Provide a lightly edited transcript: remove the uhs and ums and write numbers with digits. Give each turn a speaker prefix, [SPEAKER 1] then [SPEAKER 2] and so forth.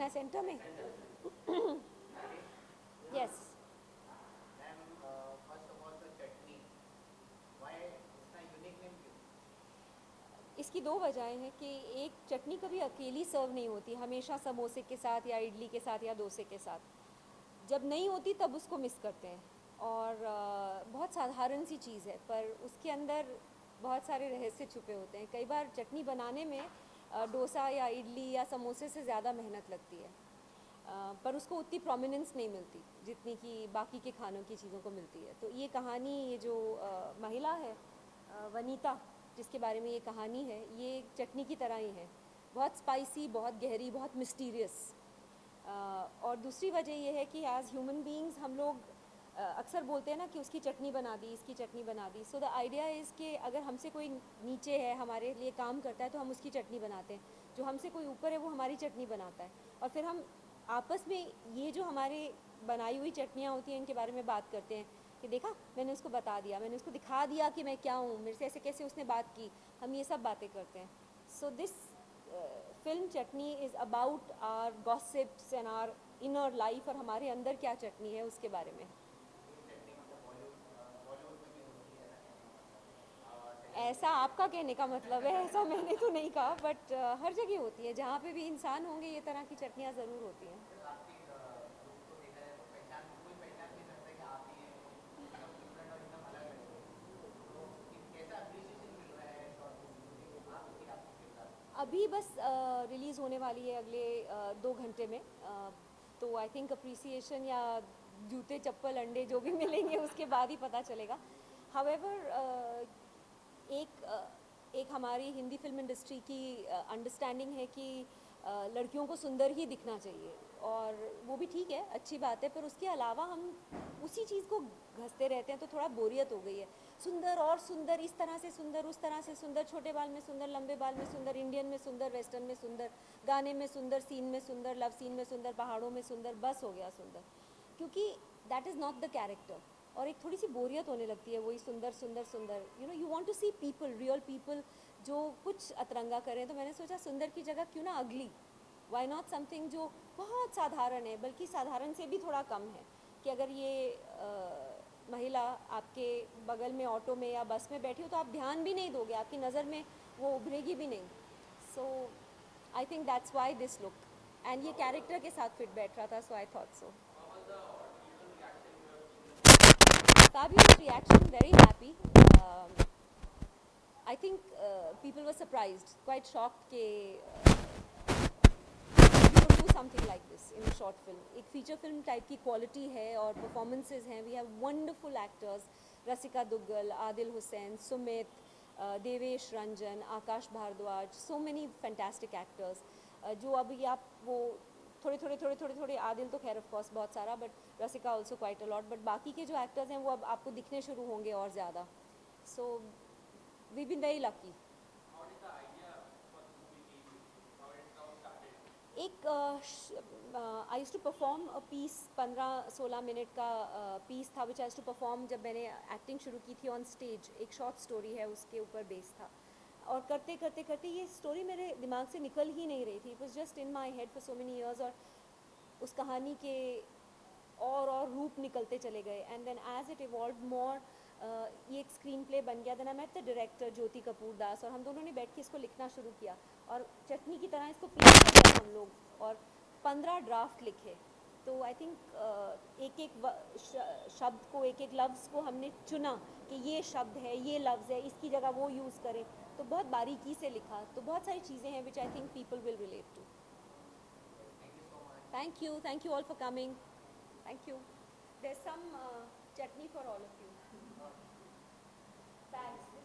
[SPEAKER 1] है सेंटर में. यस. इसकी दो वजहें हैं कि एक, चटनी कभी अकेली सर्व नहीं होती, हमेशा समोसे के साथ या इडली के साथ या डोसे के साथ. जब नहीं होती तब उसको मिस करते हैं. और बहुत साधारण सी चीज़ है पर उसके अंदर बहुत सारे रहस्य छुपे होते हैं. कई बार चटनी बनाने में डोसा या इडली या समोसे से ज़्यादा मेहनत लगती है, पर उसको उतनी प्रोमिनेंस नहीं मिलती जितनी कि बाकी के खानों की चीज़ों को मिलती है. तो ये कहानी, ये जो महिला है वनीता, जिसके बारे में ये कहानी है, ये चटनी की तरह ही है. बहुत स्पाइसी, बहुत गहरी, बहुत मिस्टीरियस. और दूसरी वजह ये है कि एज ह्यूमन बीइंग्स हम लोग अक्सर बोलते हैं ना कि उसकी चटनी बना दी, इसकी चटनी बना दी. सो द आइडिया इज़ कि अगर हमसे कोई नीचे है, हमारे लिए काम करता है, तो हम उसकी चटनी बनाते हैं. जो हमसे कोई ऊपर है वो हमारी चटनी बनाता है. और फिर हम आपस में ये जो हमारे बनाई हुई चटनियाँ होती हैं इनके बारे में बात करते हैं कि देखा, मैंने उसको बता दिया, मैंने उसको दिखा दिया कि मैं क्या हूँ, मेरे से ऐसे कैसे उसने बात की. हम ये सब बातें करते हैं. So this film Chutney is about our gossips and our inner life, और हमारे अंदर क्या चटनी है उसके बारे में. ऐसा आपका कहने का मतलब है, ऐसा मैंने तो नहीं कहा, बट हर जगह होती है. जहाँ पे भी इंसान होंगे ये तरह की चटनियाँ ज़रूर होती हैं. अभी बस रिलीज़ होने वाली है अगले 2 घंटे में. तो आई थिंक अप्रिसिएशन या जूते चप्पल अंडे जो भी मिलेंगे उसके बाद ही पता चलेगा. हावेवर एक हमारी हिंदी फिल्म इंडस्ट्री की अंडरस्टैंडिंग है कि लड़कियों को सुंदर ही दिखना चाहिए, और वो भी ठीक है, अच्छी बात है. पर उसके अलावा हम उसी चीज़ को घसते रहते हैं तो थोड़ा बोरियत हो गई है. सुंदर और सुंदर, इस तरह से सुंदर, उस तरह से सुंदर, छोटे बाल में सुंदर, लंबे बाल में सुंदर, इंडियन में सुंदर, वेस्टर्न में सुंदर, गाने में सुंदर, सीन में सुंदर, लव सीन में सुंदर, पहाड़ों में सुंदर. बस हो गया सुंदर, क्योंकि that is not the character. और एक थोड़ी सी बोरियत होने लगती है वही सुंदर सुंदर सुंदर. You want to see people, real people जो कुछ अतरंगा करें. तो मैंने सोचा सुंदर की जगह क्यों ना अगली, वाई नॉट समथिंग जो बहुत साधारण है, बल्कि साधारण से भी थोड़ा कम है. कि अगर ये महिला आपके बगल में ऑटो में या बस में बैठी हो तो आप ध्यान भी नहीं दोगे, आपकी नज़र में वो उभरेगी भी नहीं. So I think that's why this look, and ये कैरेक्टर के साथ फिट बैठ रहा था. So I thought so. Fabulous reaction, very happy. I think people were surprised, quite shocked कि we would do something like this in a short film. एक feature film type की quality है और performances हैं. We have wonderful actors, Rasika Duggal, Adil Hussain, Sumit, Devesh Ranjan, Akash Bhardwaj, so many fantastic actors. जो अभी आप वो थोड़े आदिल तो खैर ऑफ कोर्स बहुत सारा, but Rasika also quite a lot. But बाकी के जो एक्टर्स हैं वो अब आपको दिखने शुरू होंगे और ज़्यादा. So we been very lucky. एक I used to perform a piece, 15-16 मिनट का पीस था which I used to perform जब मैंने एक्टिंग शुरू की थी ऑन स्टेज. एक शॉर्ट स्टोरी है, उसके ऊपर बेस था. और करते करते करते ये स्टोरी मेरे दिमाग से निकल ही नहीं रही थी. It was just in my head for so many years. और उस कहानी के और रूप निकलते चले गए. And then as it evolve more, ये एक स्क्रीन प्ले बन गया. Then I met the director Jyoti Kapoor Das, और हम दोनों ने बैठ के इसको लिखना शुरू किया. और चटनी की तरह इसको पीस किया हम लोग, और 15 ड्राफ्ट लिखे. तो आई थिंक एक एक शब्द को, एक एक लफ्ज़ को हमने चुना कि ये शब्द है, ये लफ्ज़ है, इसकी जगह वो यूज़ करें. तो बहुत बारीकी से लिखा. तो बहुत सारी चीज़ें हैं which I think people will relate to. Thank you all for coming. Thank you. There's some chutney for all of you. Thanks.